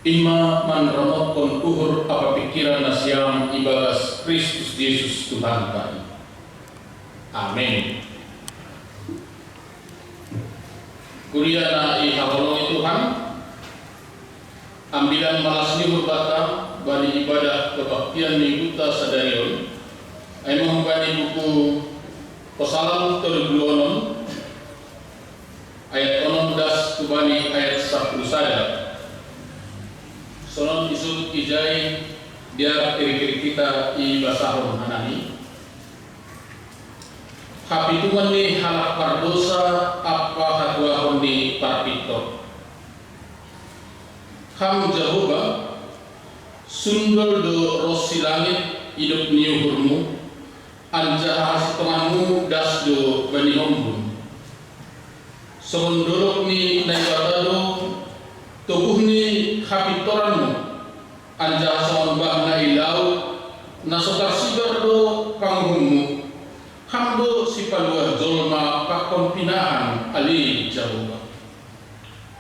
Ima manramokon uhur apa pikiran nasyam ibagas Kristus Yesus Tuhan kami. Amin. Kuriana ihaholongi Tuhan, ambilan malas nyuhur bata bani ibadah kebaktian mingguta sadarion, ay menghubani buku Kosalam Terguluonon ayat 16 kubani ayat 10 saja. Sonon isul ijai biar kiri-kiri kita i basahon hanani. Hapitungan ni halak pardosa apa haduahon ni parpito. Ham Jehovah sundol do rosi langit hidup niuhurmu anja hasitongmu das do bani hombun. Semondolok ni naibadado tubuh ni hapitoranmu anja sawan bahna ilau nasokar sibar do panghummu hamdo sipalua zolma pakon pinahan ali Jehovah.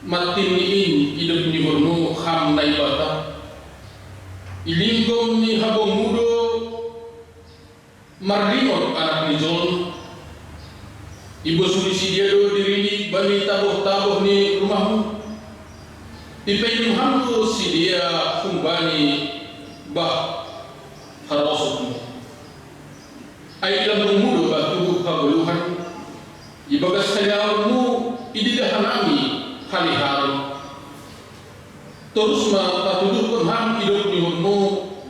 Matin ni in hidup ni hurmu ham naibata ilingom ni habong mudo marlimot anak ni zon ibu sulisi dia do diri ni bani tabuh-tabuh ni rumahmu dipenyum hamdu si dia kumbani bah harosukmu ay ilang mudo bah tubuh kabuluhan ibagas kanyarmu ididahanami haliharu terus patudukun ham hidup nihunmu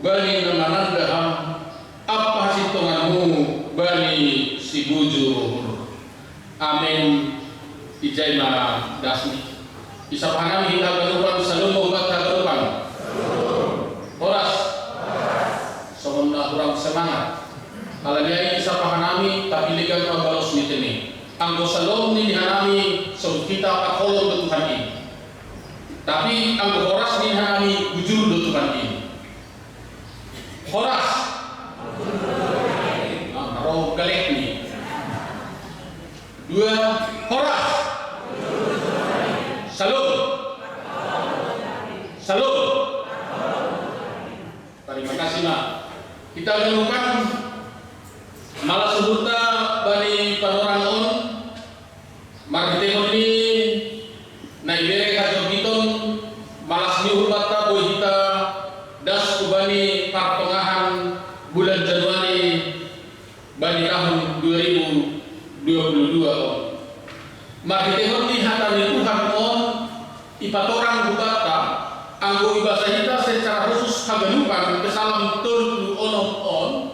bani namanandaham apa hasitonganmu bani si bujur. Amin. Ijaima dasmi isaphanami hita ganupan salum obat ganupan horas somonna kurang semangat aladiai isaphanami tapi ligan mabalos niteni anggo salom ni hanami so kita pakolong do Tuhan ini tapi anggo horas ni hanami bujur do Tuhan ini horas roh galek ni dua horas salut salut. Terima kasih mak. Kita menemukan malah sebuta bani panorangon marketing ini naibere kajogiton malas nyuhur bata bohita das kubani pertengahan bulan Januari bani tahun 2022 marketing ini hatani Tuhan on ipatorang bukata anggo ibasa kita secara khusus haganupan kesalam terlu on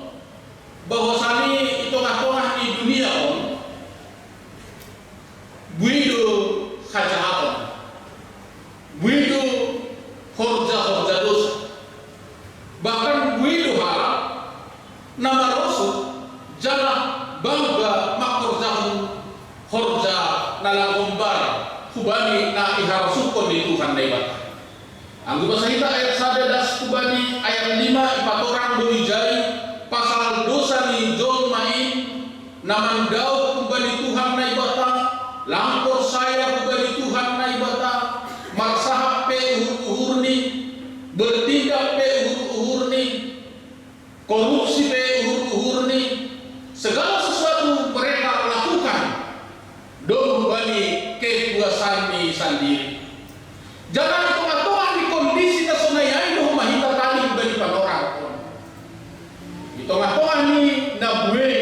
bahwasani itu ngatonah di dunia on buido kajahatan buido horja dosa bahkan buido halak nama rasul jangan bangga makorjahun horja nalagombar kubani na iharasukon di Tuhan daibat. Anggo basa kita ayat 11 kubani ayat 5 ipatorang do ijai pasal dosa ni John main namandau kubani Tuhan naibata lampor saya kubani Tuhan naibata marsahap pe uhur ni bertindak pe uhur ni korupsi pe uhur ni segala sesuatu mereka lakukan do bani kekuasaan ni sendiri. Jangan tengah-tengah di kondisi tasonayai do mahita tali bani panorang. Di tengah-tengah ni nabuwe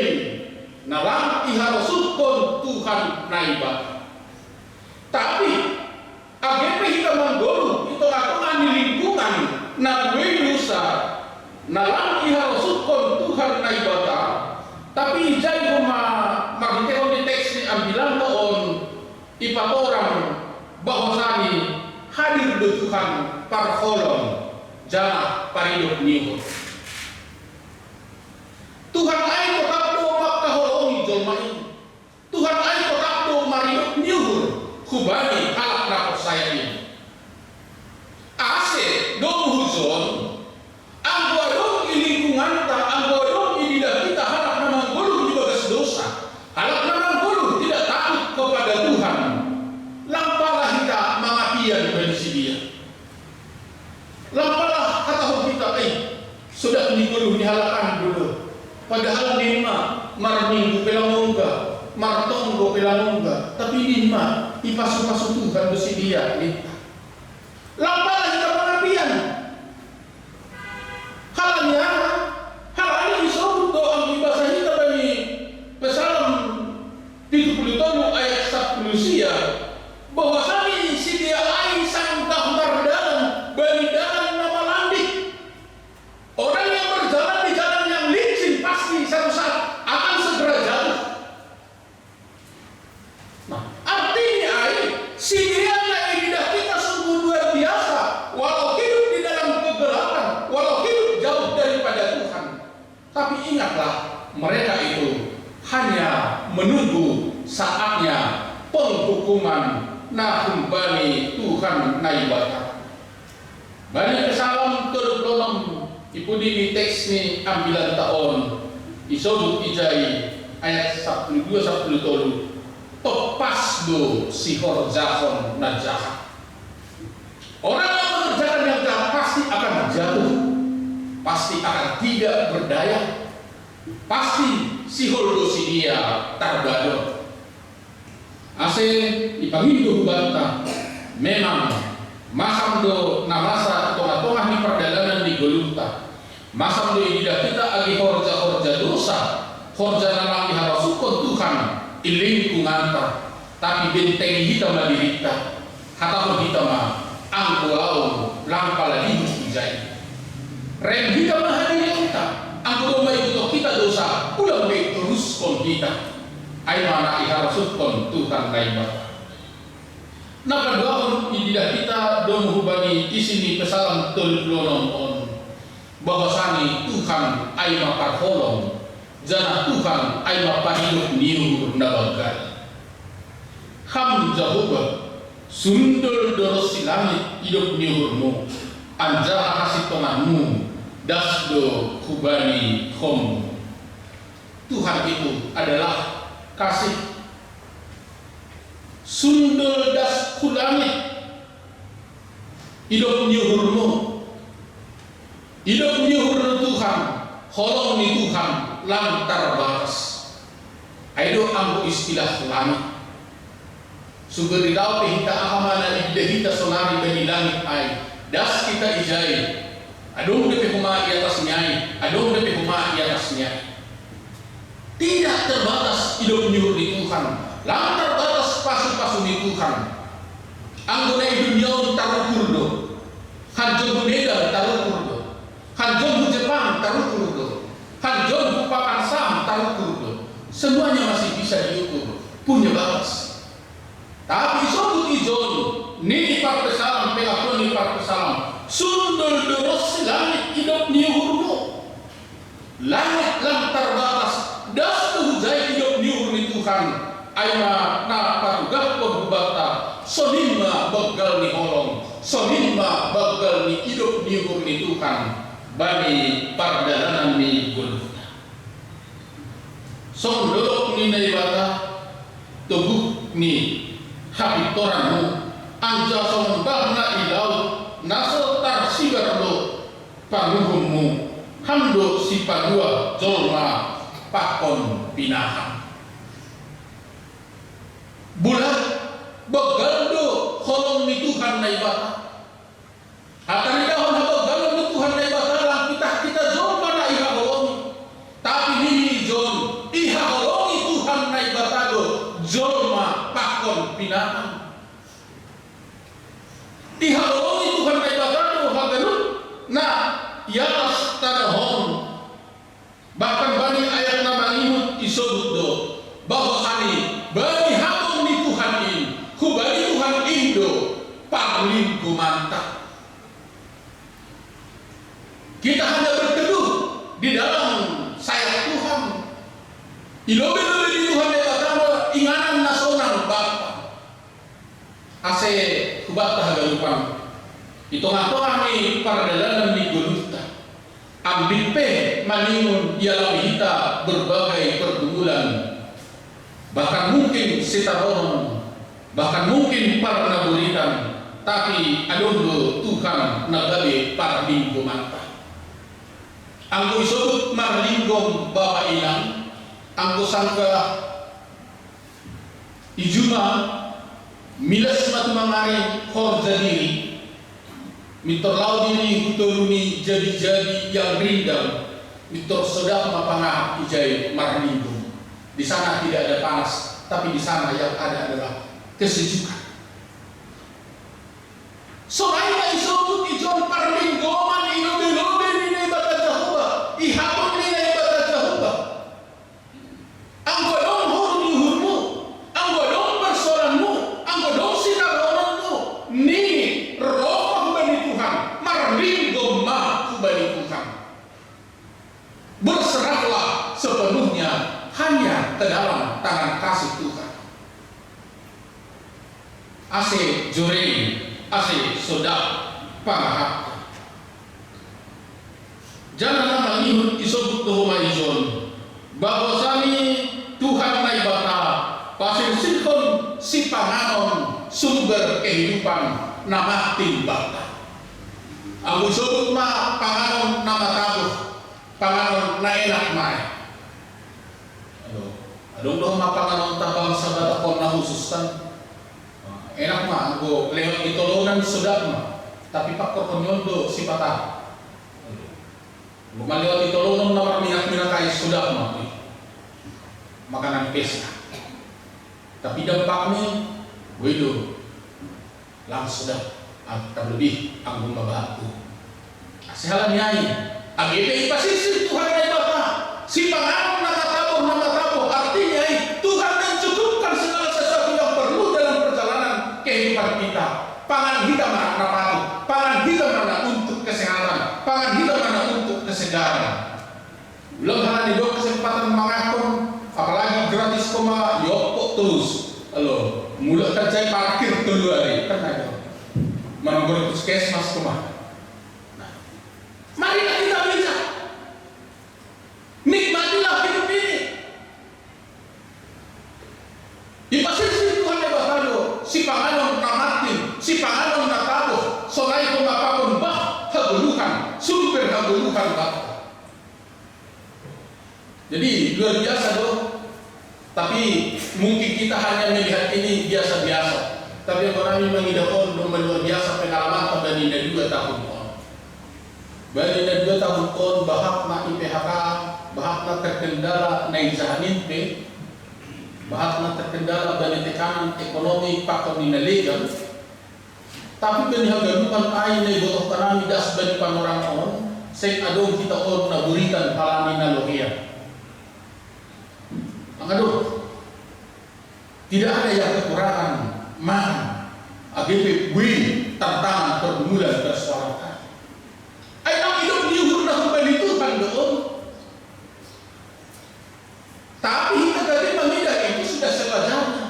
nalang iharasukon Tuhan naibat. Tapi AGP kita menggolu di tengah-tengah ni lingkungan nabuwe dosa nalang iharasukon Tuhan naibata. Tapi jai rumah magiteon di teks ni ambilan on ipatorang bahwasani hadir do Tuhan parholong jana paridok niho Tuhan ay tetap do makaholongi jolma ini Tuhan ay tetap do maridok niho kubani halak napos saya ini ase do huzon anggo adong ilingkungan ta anggo adong ididak kita halak namang gulu di bagas dosa halak namang gulu tidak takut kepada Tuhan lampalah kita mengapian bagi si dia Lampalah kata kita, sudah diguluh dihalakan dulu. Padahal lima marminggu pelamongga, martonggo pelamongga, tapi lima ipasu-pasu Tuhan besi dia. Lampalah kita pengabdian. Halanya, halanya disebut doa bahasa kita bagi Psalm 77 ayat 10 sia bahwasanya si dia ai sang daftar dalam bagi dalam nama landik. Orang yang berjalan di jalan yang licin pasti satu saat akan segera jatuh. Nah, artinya si dia yang lidah kita sungguh luar biasa, walau hidup di dalam kegelapan, walau hidup jauh daripada Tuhan. Tapi ingatlah, mereka itu hanya menunggu saatnya penghukuman nahum bani Tuhan naibata. Bani Psalm 36 ipu di teks ni ambilan tahun isodut ijai ayat 12 10 tepas do sihor zahon najah. Orang yang mengerjakan yang jahat pasti akan jatuh, pasti akan tidak berdaya, pasti sihor do si dia tarbado. Ase ipangindo banta memang masam do namasa tongah-tongah ni perjalanan di Golgota. Masam do ida kita agi horja dosa, horja nalang diharasukon Tuhan iling kunganta, tapi benteng kita madirita, hata kita ma angkulau lampala hidup ijai. Rem kita mahadiri kita, angkulau mai kita dosa, ulang baik terus kon kita. Ay mana iharasukon Tuhan naibata. Nakadawon ididah kita dong hubani isini Psalm 36 bahwasani Tuhan ay maparholong, jana Tuhan ay mapahidup niur nabagal. Ham Jehovah sundul doros si langit hidup niurmu, anjara kasih tonganmu dasdo hubani hom. Tuhan itu adalah kasih. Sundul das kulangit hidup nyuhurmu, hidup nyuhur Tuhan, holong ni Tuhan lantar batas. Aido ambu istilah langit sugeri dau hita ahamana ide hita sonari bagi langit ai das kita ijai adong depe huma di atas nyai, adong depe huma di atas nyai. Tidak terbatas hidup nyuhur di Tuhan, lantar batas pasu-pasu di Tuhan. Anggona dunia taruh kurdo, hanjong buneda taruh kurdo, hanjong Jepang taruh kurdo, hanjong papan sam taruh kurdo. Semuanya masih bisa diukur, punya batas. Tapi sobut ijon, nini par pesalam, pengakoni par pesalam, sundul doros langit hidup nyuhurmu. Langit lantar batas. Das tuhujai hidup niur ni Tuhan aina na patugah pembata sonima bagal ni holong, sonima bagal ni hidup niur ni Tuhan bani pardalanan ni Golgota. Son dodok ni naibata tubuh ni habitoranmu anja son bahna ilau naso tar sigarlo panguhummu hamdo si padua jolma pakon pinahan. Bulan begaldo holong ni Tuhan naibata. Akan dahon begaldo ni Tuhan naibata lang kita jom mana iha holongi. Tapi nini jom iha holongi Tuhan naibata do jolma pakon pinahan. Iha holongi Tuhan naibata do haganut na yatas tanahon. Bahkan bani ayat nama imut isobut do bahwa kami bani hakun di Tuhan ini kubani Tuhan Indo paling kumantap. Kita hanya berteduh di dalam sayap Tuhan. Ilobe-lobe di Tuhan yang pertama inganan nasional Bapa. Ase kubat tahagalupan. Itong-atong kami pardalanan di Golgota. Ambil pe maningun ialah kita berbagai pergumulan, bahkan mungkin sitaron, bahkan mungkin para naburitan, tapi adondo Tuhan nagabe para linggo manta. Anggo isebut marlinggom Bapak Inang, anggo sangka ijuma milas matumangari horja diri, mitorlau diri hutoruni jadi-jadi yang rindam, mitor sedang mapangah ijai marlinggom. Di sana tidak ada panas, tapi di sana yang ada adalah kesejukan. Soalnya isebut ijon parlinggoman inobe-lobe ni bata Jehovah, ihapon ni bata Jehovah. Ang godong hurmu, ang godong persoalanmu, ang godong sinaronanmu, ni roh kubani Tuhan, marlinggom ma kubani Tuhan. Berserahlah sepenuhnya hanya ke dalam tangan kasih Tuhan. Ase joreng, ase sodak pangahap. Janganlah mengihut isebut tuhuma ijon bahwasani Tuhan nai bata pasir sikon si panganon sumber kehidupan nama timbata. Aku sebut ma panganon nama tabuh, panganon na enak mai. Adong dong mapanganon tabang sabada kon na hususan. Enak mah anggo lewat ditolonan sudah mah. Tapi pak korkonyondo si patah. Bukan lewat ditolonan nomor minyak kai sudah mah. Makanan pesta. Tapi dampaknya wedo langsung sudah terlebih anggo mabatu. Sehalan nyai. AGP pasisi Tuhan ai Bapa. Si panganon nama tabuh artinya Tuhan mencukupkan segala sesuatu yang perlu dalam perjalanan kehidupan kita. Pangan kita mana napatu, pangan kita mana untuk kesehatan, pangan kita mana untuk kesegaran. Belum hal di dua kesempatan mengakun, apalagi gratis koma yopok terus. Halo, mulai kerja parkir dulu hari kan ada. Menunggu puskesmas koma. Nah, marilah kita bijak. Nikmatilah hidup ini. Di pasir Tuhan yang bakalo, si panganon namatin, si panganon natabuh, solai kumapapun bah haguluhan, sumber haguluhan bah. Jadi luar biasa doh. Tapi mungkin kita hanya melihat ini biasa-biasa. Tapi yang kami mengidapkan luar biasa pengalaman tabani 2 tahun on. Bani 2 tahun on bahak na IPHK, bahak na terkendala na izahanin pe, bahak na terkendala bani tekanan ekonomi pakon ni nalegal. Tapi bani hagalukan ay na ibotoh kanami das bani panorang on, sing adong kita on na buritan palani na lohia. Aduh, tidak ada yang kekurangan man AGP win tantangan pergumulan bersuara. Ayo hidup diukur dah kembali Tuhan doon. Tapi kita tadi mengidah itu sudah sewajarnya.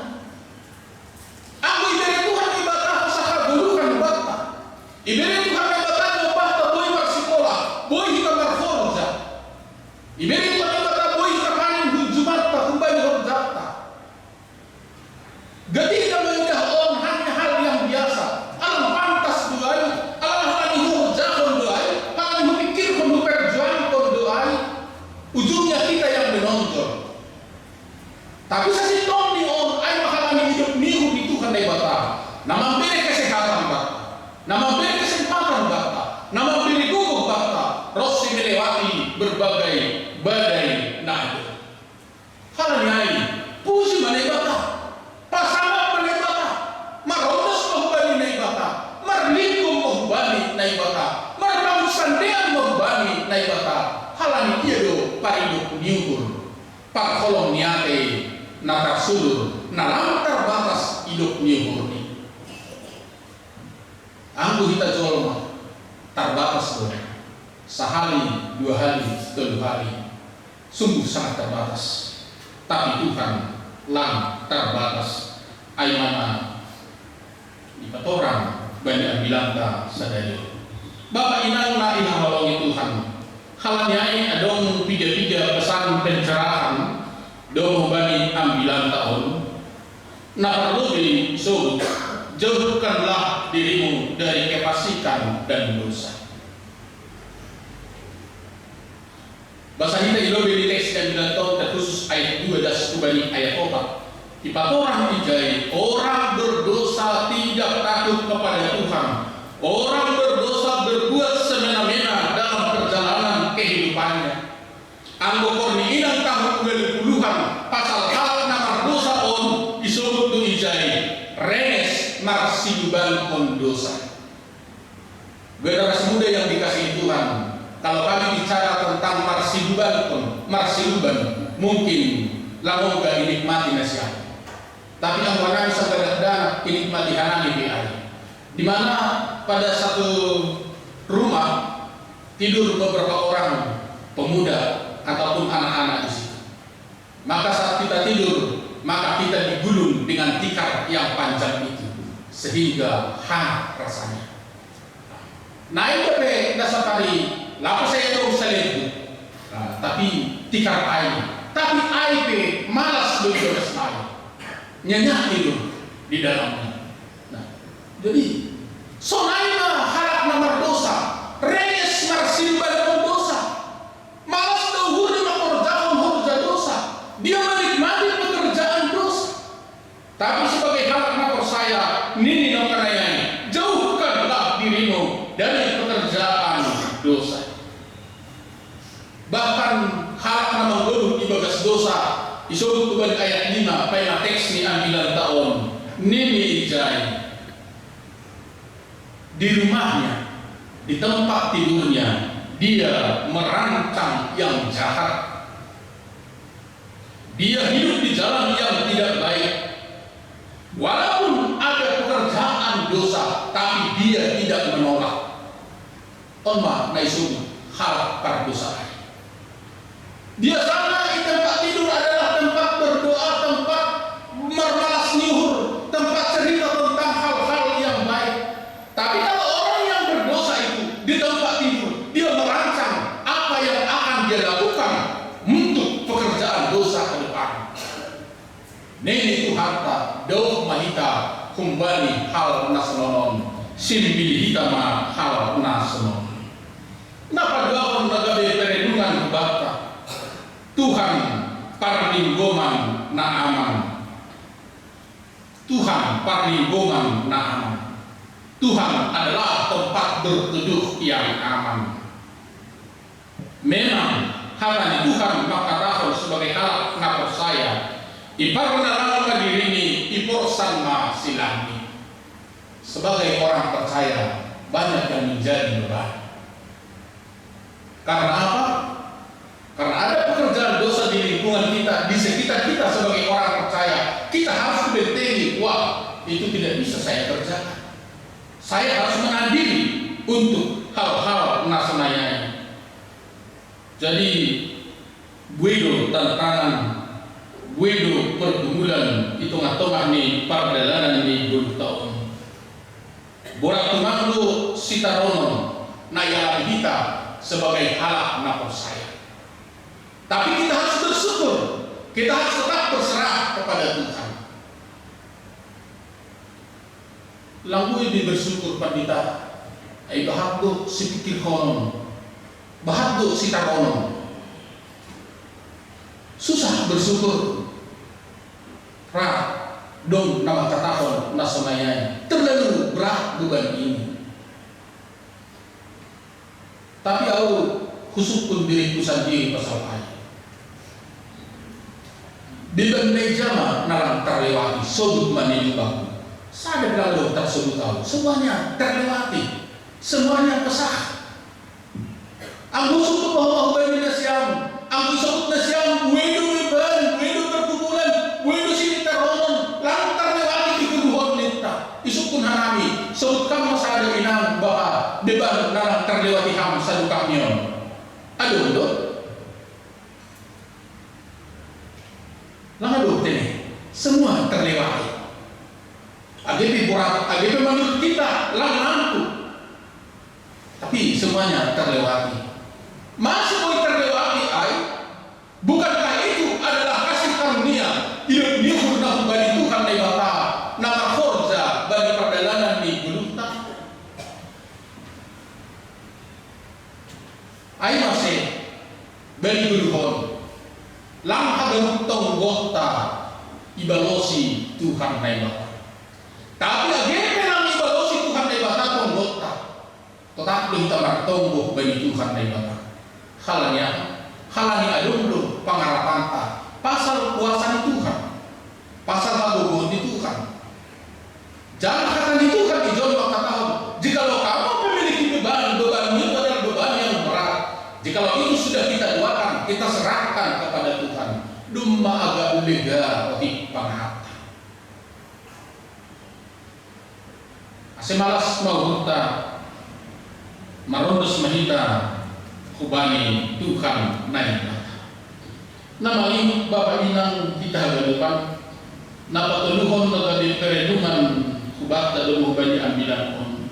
Aku iberi Tuhan ibadah usaha gulukan bata. Iberi Tuhan ibadah bata boy bersikolah, boy kita berforja. Iberi Tuhan ibadah boy kita panen hujumat tak kembali horjata. Ketika mengidah on hanya hal yang biasa, alam pantas doai, alam hani hurjakon doai, alam memikir perjuangan doai, ujungnya kita yang menonjol. Tapi sasitong ni on ay makalami hidup nihu di Tuhan ay bata. Naman beri kesehatan bata, naman beri kesempatan bata, naman beri gugup bata, Rossi melewati berbagai badai nado. Halanya ini puji manay bata, pasangan manay bata, maronos mahubani na ibata, marlingkong mahubani na ibata, marlamsandean mahubani na ibata. Halani iya do paridok niuhur, pagkolong niyate natasulur, nalang terbatas hidup niuhur ni. Anggu kita jolma terbatas do, sehari, 2 hari, 3 hari, sungguh sangat terbatas. Tapi Tuhan lang terbatas. Aimana di patorang banyak bilangka sadaya. Bapak inang na inahalongi Tuhan. Halanyai adong 3 pesan pencerahan dong bani ambilan tahun. Nah perlu disebut jauhkanlah dirimu dari kefasikan dan dosa. Bahasa kita ilobe di teks yang bilang khusus ayat 2 das kubani ayat 4. Ipatorang ijai, orang berdosa tidak takut kepada Tuhan. Orang berdosa berbuat semena-mena dalam perjalanan kehidupannya. Anggo korni inang tahun puluhan pasal hal nama dosa on isobut tu ijai renes marsiban on dosa. Generasi muda yang dikasihi Tuhan, kalau kami bicara tentang marsiluban mungkin langsung gak dinikmati nasihat. Tapi yang warna bisa dana dinikmati hanani BI. Di mana pada satu rumah tidur beberapa orang pemuda ataupun anak-anak di situ. Maka saat kita tidur, maka kita digulung dengan tikar yang panjang itu sehingga hangat rasanya. Naik ke dasar tadi, lapas saya tahu itu. Tapi tikar air, tapi air malas begitu sekali, nyenyak tidur di dalamnya. Nah, jadi sonaina harap nomor dosa, renyes marsimban dosa, malas dahulu mengerjakan hurja dosa, dia menikmati pekerjaan dosa. Tapi sebagai harap nomor saya, nini nokanayani, jauhkanlah dirimu dari pekerjaan dosa. Bahkan hak nama guru di bagas dosa isobut tuan ayat 5 pena teks ni ambilan tahun nini ijai di rumahnya, di tempat tidurnya dia merancang yang jahat, dia hidup di jalan yang tidak baik. Walaupun ada pekerjaan dosa, tapi dia tidak menolak. Onma naisubut hal perdosa. Dia sana di tempat tidur adalah tempat berdoa, tempat mermalas nyuhur, tempat cerita tentang hal-hal yang baik. Tapi kalau orang yang berdosa itu di tempat tidur, dia merancang apa yang akan dia lakukan untuk pekerjaan dosa ke depan. Nini itu harta, dauh mahita, kumbani hal nasnonon, simbil hitama hal nasnonon. Napa doa nagabe perlindungan kebakta? Tuhan parlinggoman na aman. Tuhan parlinggoman na aman. Tuhan adalah tempat berteduh yang aman. Memang hanya Tuhan maka sebagai hal na percaya. Iparnalama dirini iporsan ma silami. Sebagai orang percaya banyak yang menjadi beban. Karena apa? Karena ada pekerjaan dosa di lingkungan kita, di sekitar kita sebagai orang percaya, kita harus berbentengi, wah itu tidak bisa saya kerjakan. Saya harus mengadili untuk hal-hal nasunaya. Jadi, guido tantangan, guido pergumulan itu ngatongah nih perdalanan nih 20 tahun. Borak tumanglu sitaronon, nayala kita sebagai halak napor saya. Tapi kita harus bersyukur, kita harus tetap berserah kepada Tuhan. Langkui di bersyukur pandita, ay bahagdo si pikir konon, bahagdo si taronon. Susah bersyukur, dong nama katahon nasunayanya, terlalu berat beban ini. Tapi aku khusukun diriku sendiri pasal ayat. Di bandai jama nalang terlewati sobut manilubaku. Saya lalu tersebut tahu semuanya terlewati, semuanya pesah. Ang gusto ko bahwa bani nasyam, ang gusto ko nasyam, wedo iban, wedo perkumpulan, wedo sinitaronon, lang terlewati di keduhon nita. Isukun hanami, sebut kamu sada inang bahwa deban nalang terlewati ham sadu kamyon. Aduh, do. Lalu ini semua terlewati. AGP borak, AGP menurut kita lampu, tapi semuanya terlewati. Masih boleh terlewati, bukankah itu adalah kasih karunia hidup nyuhur nahu bani Tuhan dari Bapa, nama forza bani perjalanan di Guluta. Ai masih beri guluhon lang hagam tonggota ibalosi Tuhan na ibata. Tapi again lang ibalosi Tuhan na ibata tonggota. Tetap belum tamartonggo bagi Tuhan na ibata. Halani alumlu pangarapan ta pasal kuasa di Tuhan, pasal hagugon di Tuhan. Jangan katakan di Tuhan di John tahun. Jikalau kamu memiliki beban itu adalah beban yang berat. Jikalau itu sudah kita doakan, kita serahkan kepada Tuhan. Dumma agak lega di panghata. Asemalas mau kita marundos mahita kubani Tuhan naik. Nama ini Bapak Inang kita hadapan napatuluhon na gabi perendungan kubakta dulu banyak ambilan on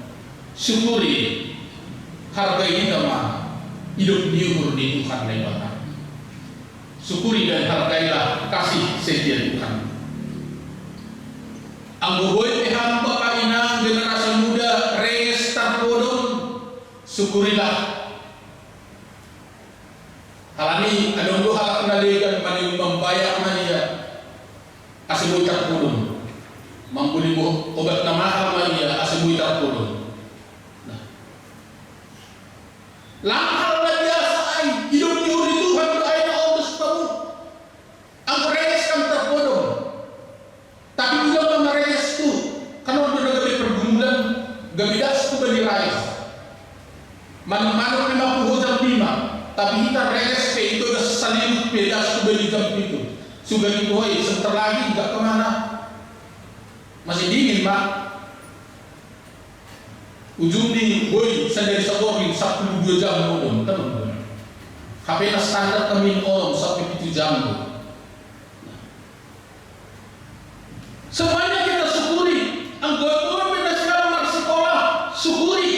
syukuri hargai nama hidup diumur di Tuhan lewat. Syukuri dan hargailah kasih setia Tuhan. Ang buboy pihak Bapak Inang generasi muda restart bodong syukurilah. Halani adong do halak naligan mani membayar mania asiboy takpulun mambuli mo obat na mahal mania asiboy takpulun. Nah, langhal na biasa ay hidup di Tuhan ay na otos kamu ang reyes kang takpulun. Tapi juga ang reyes tu kanon do nagabi pergumulan gabidas tu bani reyes man-manong 50 jam 5. Tapi kita respe itu udah saling beda sudah di jam itu. Sudah dibuai sebentar lagi nggak kemana. Masih dingin Pak. Ujung di boy saya dari Sabori 12 jam belum teman. HP standar kami orang sampai 7 jam. Semuanya kita syukuri. Anggota pindah sekarang sekolah syukuri.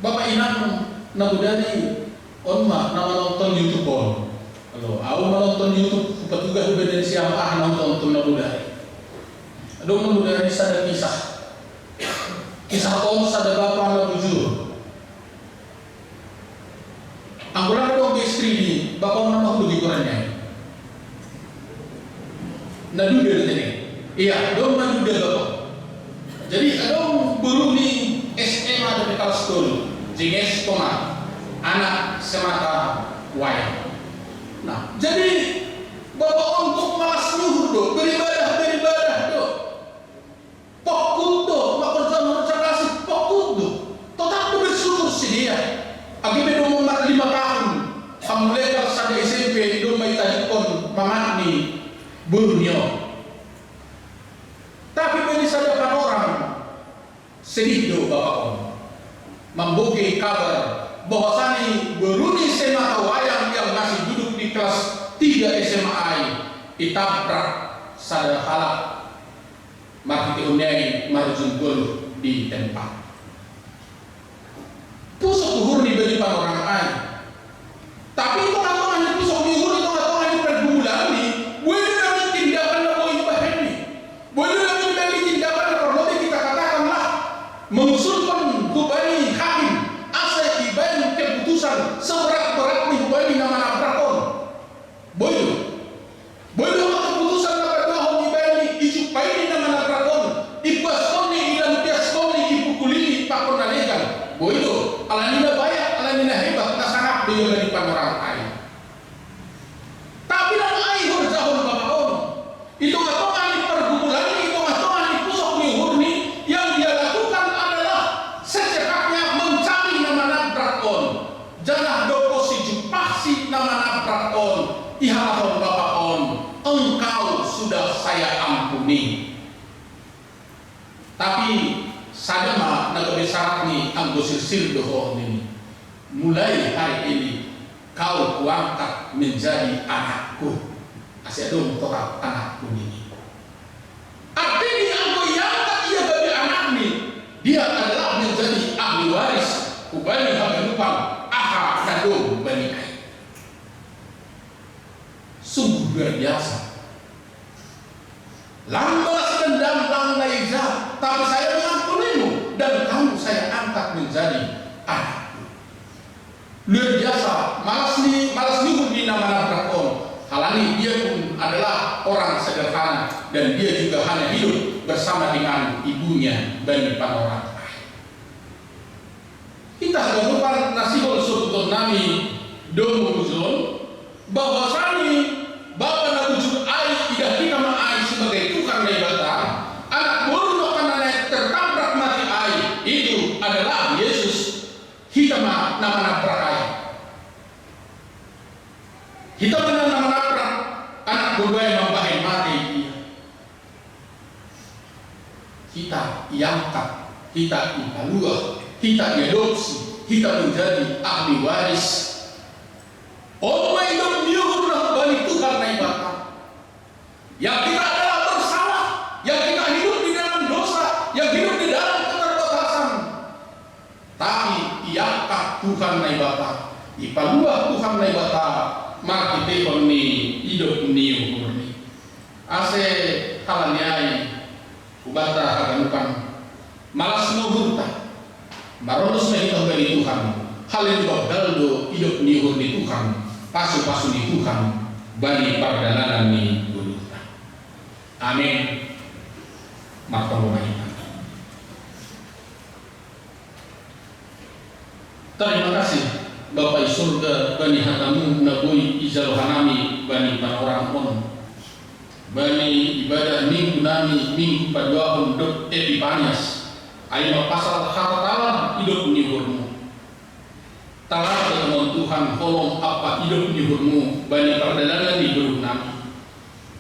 Bapak Inang nabudani onma nama nonton YouTube on. Kalau aku menonton YouTube petugas dari siapa nonton nabudani. Aduh nabudani sada kisah om sada bapak na jujur. Ang kurang dong istri ni bapak nama aku di Qurannya. Naduda tadi. Iya, dong naduda bapak. Jadi adong burung ni SMA dari kelas 10. Jinges koma anak semata wayang. Nah, jadi bapak untuk malas nyuhur do beribadah do. Pokut do, makorja kasih pokut do. Tetap bersyukur si dia. Agi do umur 5 tahun, hamlekal sada SMP do may tadikon mamani burnyo. Tapi bagi sadapan orang sedih do bapak om. Membuki kabar bahwasanya beruni semata wayang yang masih duduk di kelas 3 SMA ditabrak sada halak marhiti unyai marjun gol di tempat pusuk uhur di bagi orang lain. Tapi itu atau hanya pusuk uhur itu atau hanya pergumulan ni boleh kami tindakan na boleh bahan ni boleh kami tindakan na perlu kita katakanlah mengusulkan kubani seberat-berat nih bagi nama nabrakon. Boleh keputusan nabrakon di bagi ijupai ni nama nabrakon. Ipaskon ni ilang piaskon ni ipukulini pakon nalegan. Boleh alanina banyak, alanina hebat, nasangap dia dari panorang air. Tapi nang air jahon bakon. Itu katongan ni pergumulan ni, itu katongan ni pusok ni hurni yang dia lakukan adalah secepatnya mencari nama nabrakon. Jangan doko si jupasi nama nabrakon ihalahon bapakon engkau sudah saya ampuni. Tapi sadama nagabe syarat ni ang gosir doho ini mulai hari ini kau kuangkat menjadi anakku. Asyadong total anakku ini. Artinya aku yangkat ia bagi anak ni dia adalah menjadi ahli waris kubali habenupang nadong bani air. Sungguh luar biasa. Lambat dendam lang naiza, tapi saya mengampunimu dan kamu saya angkat menjadi anakku. luar biasa, malas nih di nama prakon. Halani dia pun adalah orang sederhana dan dia juga hanya hidup bersama dengan ibunya dan orang. Kita lakukan nasibul sebutun nami domuzon bahwasanya Bapa na wujud ai tidak kita ai sebagai Tuhan ibadah. Anak buruk karena tertabrak mati ai itu adalah Yesus. Kita nama nabrak. Kita benar nama nabrak anak berbaik membahayakan mati dia. Kita iangkat, kita ibaluah, kita diadopsi, kita menjadi ahli waris. Orang hidup nyuhur balik Tuhan na ibadah. Yang kita adalah bersalah, yang kita hidup di dalam dosa, yang hidup di dalam keterbatasan. Tapi iangkat Tuhan na ibadah, ipaluah Tuhan na ibadah. Maka kita ni hidup ni umurni. Ase halanyai ubata haganukan malas nuhurta maronos na ito bagi Tuhan. Halin bagdaldo hidup ni umurni Tuhan. Pasu-pasu ni Tuhan bagi perdalanan ni buluta. Amin. Martabahinan. Terima kasih Bapak surga bani hatamu nabui izarohanami bani orang on bani ibadah minggu nami minggu padua untuk epipanias aima pasal hartalah hidup nyuhurmu talah ketemu Tuhan kolong apa hidup nyuhurmu bani perdagangan di beruh nami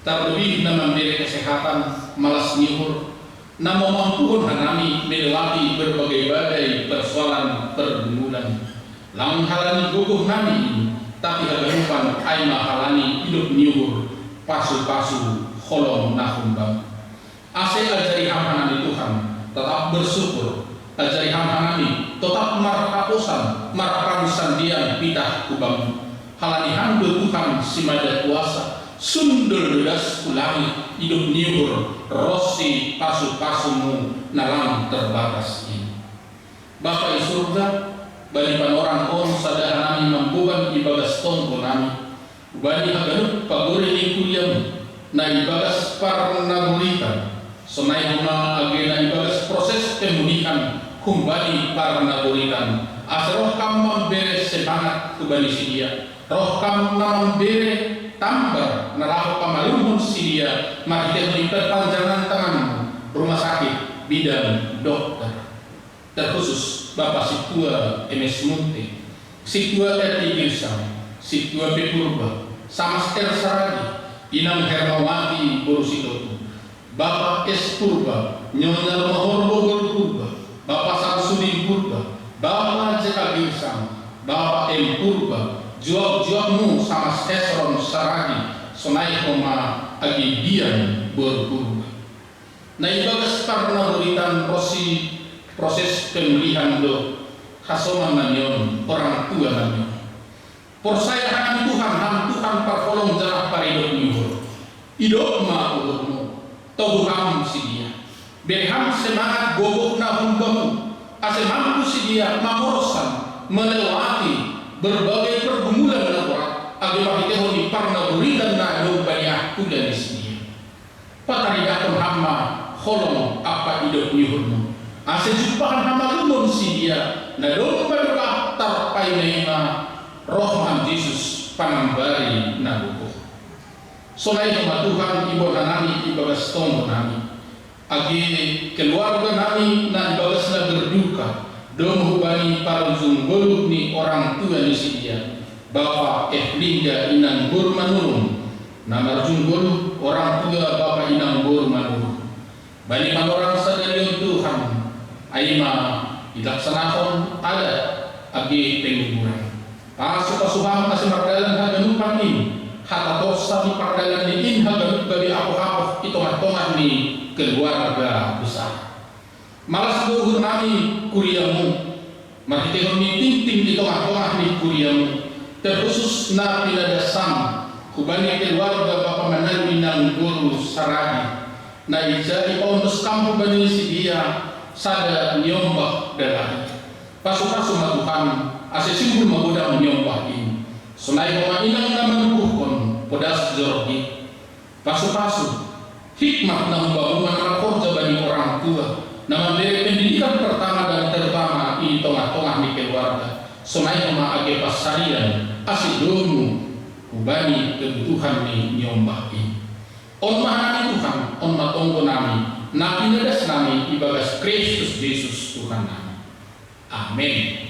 terlebih nama memberi kesehatan malas nyuhur nama mampuhun hanami melewati berbagai badai persoalan pergumulan lamun halani guguh nami ini, tapi haganupan aima halani hidup nyuhur pasu-pasu holong nahum bang. Ase ajari hamhanami Tuhan, tetap bersyukur. Ajari hamhanami, tetap marhaposan, marhaposan dia pitah kubang. Halani hamdu Tuhan simada kuasa, sundul dedas ulangi hidup nyuhur, rosi pasu-pasumu nalang terbatas ini. Bapak surga, bani orang on sadar nami mampuan ibagas tongko nami bani haganut pagore ni kuliam na ibagas parna gurita sonai huma agena ibagas proses pemulihan kumbali parna guritan asroh kam membere semangat kubani sidia roh kam membere tambar naraho kamalumun sidia mari kita panjangan tanganmu rumah sakit bidan dokter terkhusus Bapak Situa MS Munti, Situa RT Girsam, Situa Pepurba, sama Ster Saragi, Inam Hermawati Borusitotu, Bapak S Purba, Nyonya Mahor Bogor Purba, Bapak Samsudin Purba, Bapak JK Girsam, Bapak M Purba, jual-jualmu sama Esron Saragi, Sonai Koma Agibian Borpurba. Nah ibagas parna beritan rosi proses pemulihan do kasoman namion orang tua namion persaya ham Tuhan perkolong jarak paridok nyuhur idok ma ulurmu tobu ham si dia berham semangat gogok na humbamu ase mampu si dia mamorosan melewati berbagai pergumulan orang agar kita honi parna berikan na do banyak kuda di sini pataridakan hamma holong apa idok nyuhurmu ase jumpahan hama lumun si dia na dong berkah tarpai neima rohman Yesus panambari na buku sonai hama Tuhan ibu nami ibagas tonggo nami agi keluarga nami na ibagas na berduka dong hubani parujung goluk ni orang tua ni si dia Bapak Lingga Inang Burmanurung na marjung goluk orang tua Bapak Inang Burmanurung bani orang sadarion Tuhan aima dilaksanakan ada agi penguburan. Pasukan kasih perdalan haganupan ini, hatatos sabi perdalan ini haganut bagi aku itu matongan ni keluarga besar. Malas luhur nami kuriamu, makitehon ni tinting di tengah-tengah ni kuriamu. Terkhusus na pinadasam, kubani keluarga Bapak Manali nang guru saragi. Na ijari pauntus kampu bani si dia sada nyombak darah. Pasu-pasu Tuhan ase simbol magoda menyombah ini. Sonai bahwa inang nama nubuhkon podas jorgi pasu-pasu hikmah na membangun rakorja bagi orang tua na memberi pendidikan pertama dan terutama di tengah-tengah di keluarga. Sonai nama age pasarian ase domu kubani kebutuhan ni nyombah ini. On mahani Tuhan, on matonggo nami, na pinadas nami ibagas Kristus Yesus Tuhan nami. Amin.